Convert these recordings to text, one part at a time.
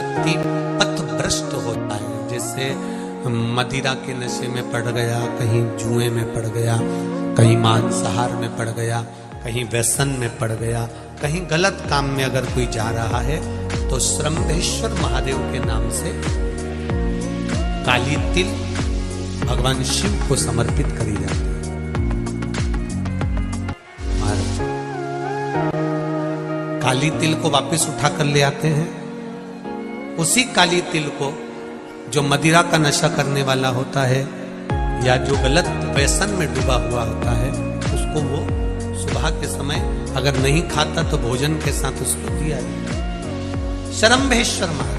व्यक्ति पथभ्रष्ट होता है। जैसे मदिरा के नशे में पड़ गया, कहीं जुए में पड़ गया, कहीं मांसाहार में पड़ गया, कहीं व्यसन में पड़ गया, कहीं गलत काम में अगर कोई जा रहा है तो श्रम्भेश्वर महादेव के नाम से काली तिल भगवान शिव को समर्पित करी जाती है। काली तिल को वापस उठा कर ले आते हैं। उसी काली तिल को जो मदिरा का नशा करने वाला होता है या जो गलत व्यसन में डूबा हुआ होता है, उसको वो सुबह के समय अगर नहीं खाता तो भोजन के साथ उसको दिया जाता है। श्रम्भेश्वर महादेव।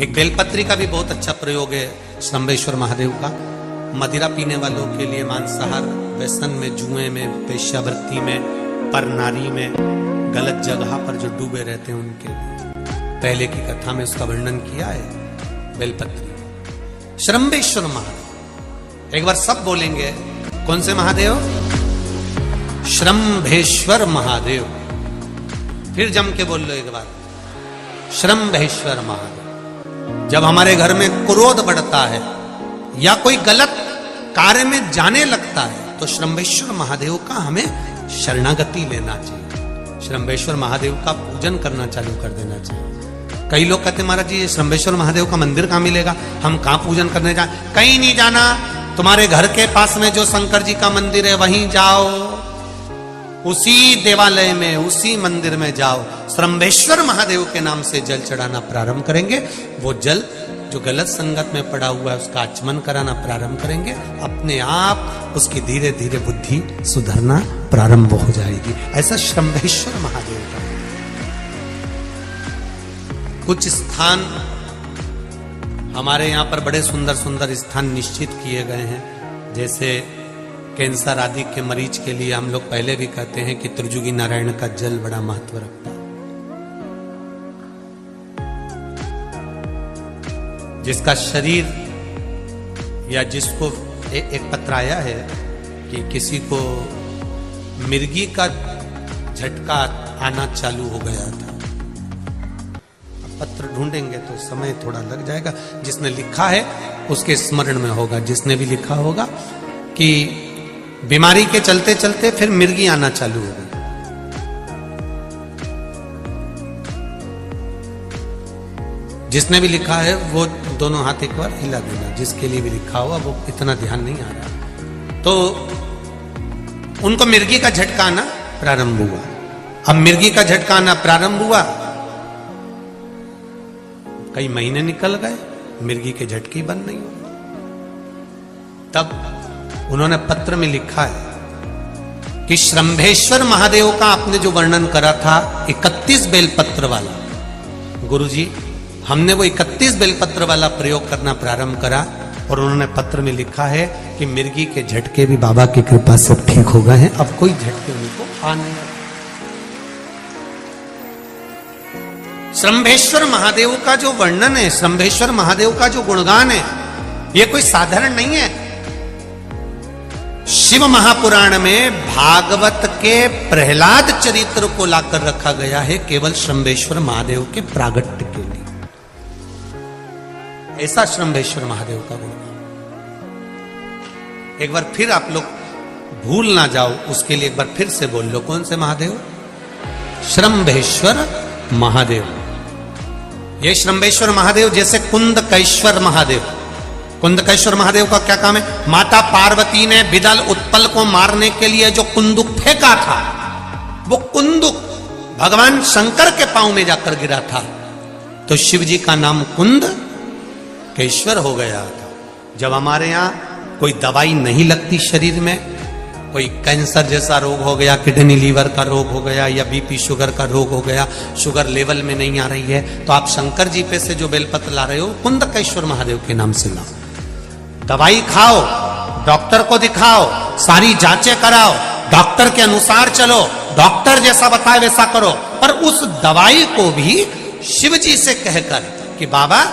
एक बेलपत्री का भी बहुत अच्छा प्रयोग है श्रम्भेश्वर महादेव का। मदिरा पीने वालों के लिए, मांसाहार, व्यसन में, जुए में, वेश्यावृत्ति में, पर नारी में, गलत जगह पर जो डूबे रहते हैं उनके लिए पहले की कथा में उसका वर्णन किया है बेलपत्री। श्रम्भेश्वर महादेव। एक बार सब बोलेंगे, कौन से महादेव? श्रम्भेश्वर महादेव। फिर जम के बोल लो एक बार, श्रम्भेश्वर महादेव। जब हमारे घर में क्रोध बढ़ता है या कोई गलत कार्य में जाने लगता है तो श्रम्भेश्वर महादेव का हमें शरणागति लेना चाहिए। श्रम्भेश्वर महादेव का पूजन करना चालू कर देना चाहिए। कई लोग कहते महाराज जी, ये श्रम्भेश्वर महादेव का मंदिर कहाँ मिलेगा, हम कहाँ पूजन करने जाए? कहीं नहीं जाना, तुम्हारे घर के पास में जो शंकर जी का मंदिर है वहीं जाओ, उसी देवालय में, उसी मंदिर में जाओ। श्रम्भेश्वर महादेव के नाम से जल चढ़ाना प्रारंभ करेंगे। वो जल जो गलत संगत में पड़ा हुआ है उसका आचमन कराना प्रारंभ करेंगे। अपने आप उसकी धीरे धीरे बुद्धि सुधरना प्रारंभ हो जाएगी। ऐसा श्रम्भेश्वर महादेव का। कुछ स्थान हमारे यहाँ पर बड़े सुंदर सुंदर स्थान निश्चित किए गए हैं। जैसे कैंसर आदि के मरीज के लिए हम लोग पहले भी कहते हैं कि त्रिजुगी नारायण का जल बड़ा महत्व रखता है। जिसका शरीर या जिसको एक पत्र आया है कि किसी को मिर्गी का झटका आना चालू हो गया था। पत्र ढूंढेंगे तो समय थोड़ा लग जाएगा। जिसने लिखा है उसके स्मरण में होगा। जिसने भी लिखा होगा कि बीमारी के चलते चलते फिर मिर्गी आना चालू हो गई। जिसने भी लिखा है वो दोनों हाथ एक बार हिला देना। जिसके लिए भी लिखा हुआ वो इतना ध्यान नहीं आ रहा। तो उनको मिर्गी का झटका आना प्रारंभ हुआ। अब मिर्गी का झटका आना प्रारंभ हुआ, कई महीने निकल गए, मिर्गी के झटके ही बंद नहीं हुए। तब उन्होंने पत्र में लिखा है कि श्रम्भेश्वर महादेव का आपने जो वर्णन करा था 31 बेलपत्र वाला, गुरुजी हमने वो 31 बेलपत्र वाला प्रयोग करना प्रारंभ करा। और उन्होंने पत्र में लिखा है कि मिर्गी के झटके भी बाबा की कृपा से ठीक हो गए हैं। अब कोई झटके उनको आ नहीं। श्रम्भेश्वर महादेव का जो वर्णन है, श्रम्भेश्वर महादेव का जो गुणगान है, ये कोई साधारण नहीं है। शिव महापुराण में भागवत के प्रहलाद चरित्र को लाकर रखा गया है केवल श्रम्भेश्वर महादेव के प्रागट्य के लिए। ऐसा श्रम्भेश्वर महादेव का गुणगान। एक बार फिर आप लोग भूल ना जाओ, उसके लिए एक बार फिर से बोल लो, कौन से महादेव? श्रम्भेश्वर महादेव। ये श्रम्भेश्वर महादेव जैसे कुंदकेश्वर महादेव। कुंदकेश्वर महादेव का क्या काम है? माता पार्वती ने बिदल उत्पल को मारने के लिए जो कुंदुक फेंका था, वो कुंदुक भगवान शंकर के पांव में जाकर गिरा था। तो शिव जी का नाम कुंदकेश्वर हो गया था। जब हमारे यहाँ कोई दवाई नहीं लगती शरीर में, कोई कैंसर जैसा रोग हो गया, किडनी लीवर का रोग हो गया या बीपी शुगर का रोग हो गया, शुगर लेवल में नहीं आ रही है, तो आप शंकर जी पे से जो बेलपत्र ला रहे हो कुंदकेश्वर महादेव के नाम से लाओ। दवाई खाओ, डॉक्टर को दिखाओ, सारी जांचें कराओ, डॉक्टर के अनुसार चलो, डॉक्टर जैसा बताए वैसा करो। पर उस दवाई को भी शिव जी से कहकर कि बाबा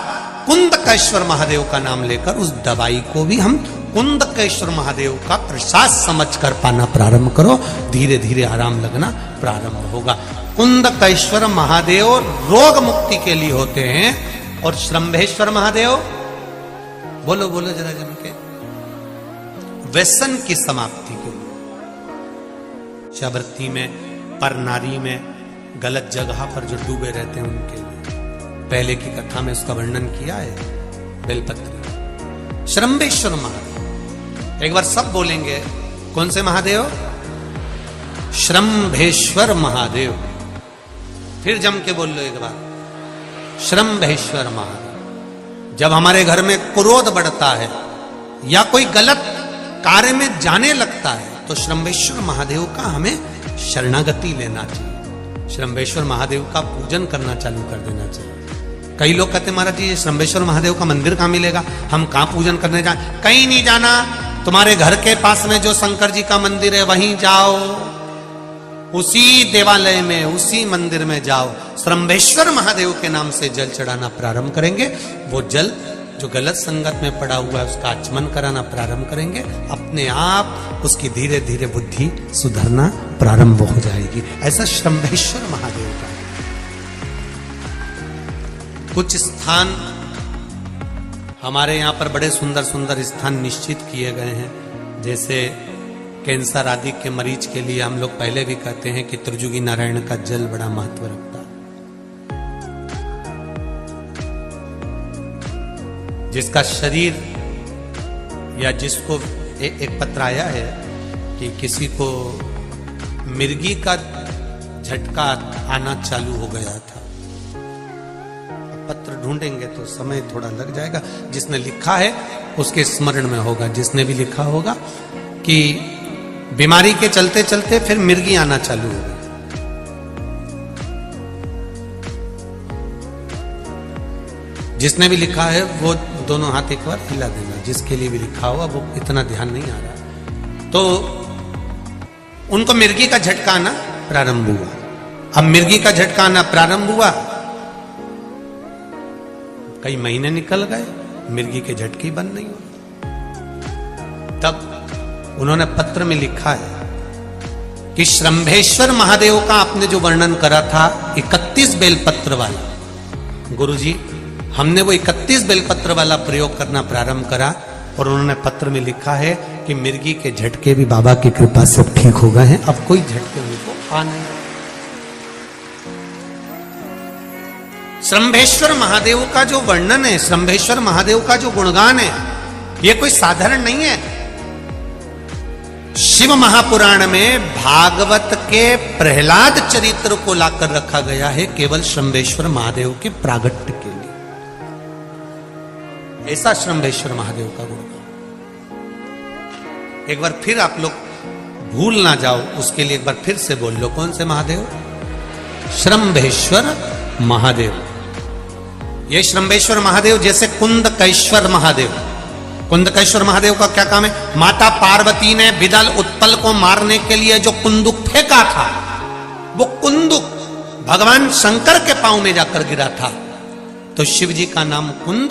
कुंदकेश्वर महादेव का नाम लेकर उस दवाई को भी हम कुंदकेश्वर महादेव का प्रसाद समझकर पाना प्रारंभ करो, धीरे धीरे आराम लगना प्रारंभ होगा। कुंदकेश्वर महादेव रोग मुक्ति के लिए होते हैं और श्रंभेश्वर महादेव, बोलो बोलो जरा जम के, व्यसन की समाप्ति के लिए, शबरती में, पर नारी में, गलत जगह पर जो डूबे रहते हैं उनके लिए। पहले की कथा में उसका वर्णन किया है बेलपत्र। श्रंभेश्वर महादेव, एक बार सब बोलेंगे, कौन से महादेव? श्रंभेश्वर महादेव। फिर जम के बोल लो एक बार, श्रंभेश्वर महादेव। जब हमारे घर में क्रोध बढ़ता है या कोई गलत कार्य में जाने लगता है तो श्रंभेश्वर महादेव का हमें शरणागति लेना चाहिए, श्रंभेश्वर महादेव का पूजन करना चालू कर देना चाहिए। कई लोग कहते महाराज जी ये श्रंभेश्वर महादेव का मंदिर कहाँ मिलेगा, हम कहाँ पूजन करने जाए? कहीं नहीं जाना, तुम्हारे घर के पास में जो शंकर जी का मंदिर है वहीं जाओ, उसी देवालय में, उसी मंदिर में जाओ, श्रंभेश्वर महादेव के नाम से जल चढ़ाना प्रारंभ करेंगे। वो जल जो गलत संगत में पड़ा हुआ है उसका आचमन कराना प्रारंभ करेंगे, अपने आप उसकी धीरे धीरे बुद्धि सुधरना प्रारंभ हो जाएगी। ऐसा श्रंभेश्वर महादेव का। कुछ स्थान हमारे यहाँ पर बड़े सुंदर सुंदर स्थान निश्चित किए गए हैं, जैसे कैंसर आदि के मरीज के लिए हम लोग पहले भी कहते हैं कि त्रिजुगी नारायण का जल बड़ा महत्व रखता है। जिसका शरीर या जिसको एक पत्र आया है कि किसी को मिर्गी का झटका आना चालू हो गया था। पत्र ढूंढेंगे तो समय थोड़ा लग जाएगा, जिसने लिखा है उसके स्मरण में होगा। जिसने भी लिखा होगा कि बीमारी के चलते चलते फिर मिर्गी आना चालू हो गई। जिसने भी लिखा है वो दोनों हाथ एक बार हिला देना, जिसके लिए भी लिखा हुआ वो इतना ध्यान नहीं आ रहा। तो उनको मिर्गी का झटका आना प्रारंभ हुआ। अब मिर्गी का झटका आना प्रारंभ हुआ, कई महीने निकल गए, मिर्गी के झटके बंद नहीं हुए। तब उन्होंने पत्र में लिखा है कि श्रंभेश्वर महादेव का आपने जो वर्णन करा था 31 बेलपत्र वाला, गुरुजी हमने वो 31 बेलपत्र वाला प्रयोग करना प्रारंभ करा और उन्होंने पत्र में लिखा है कि मिर्गी के झटके भी बाबा की कृपा से ठीक हो गए हैं, अब कोई झटके उनको आ नहीं। श्रंभेश्वर महादेव का जो वर्णन है, श्रंभेश्वर महादेव का जो गुणगान है, ये कोई साधारण नहीं है। शिव महापुराण में भागवत के प्रहलाद चरित्र को लाकर रखा गया है केवल श्रंभेश्वर महादेव के प्रागट्य के लिए। ऐसा श्रंभेश्वर महादेव का गुणगान। एक बार फिर आप लोग भूल ना जाओ, उसके लिए एक बार फिर से बोल लो, कौन से महादेव? श्रंभेश्वर महादेव। ये श्रंभेश्वर महादेव जैसे कुंदकेश्वर महादेव, कुंदकेश्वर महादेव का क्या काम है? माता पार्वती ने विदल उत्पल को मारने के लिए जो कुंदुक फेंका था, वो कुंदुक भगवान शंकर के पांव में जाकर गिरा था, तो शिव जी का नाम कुंद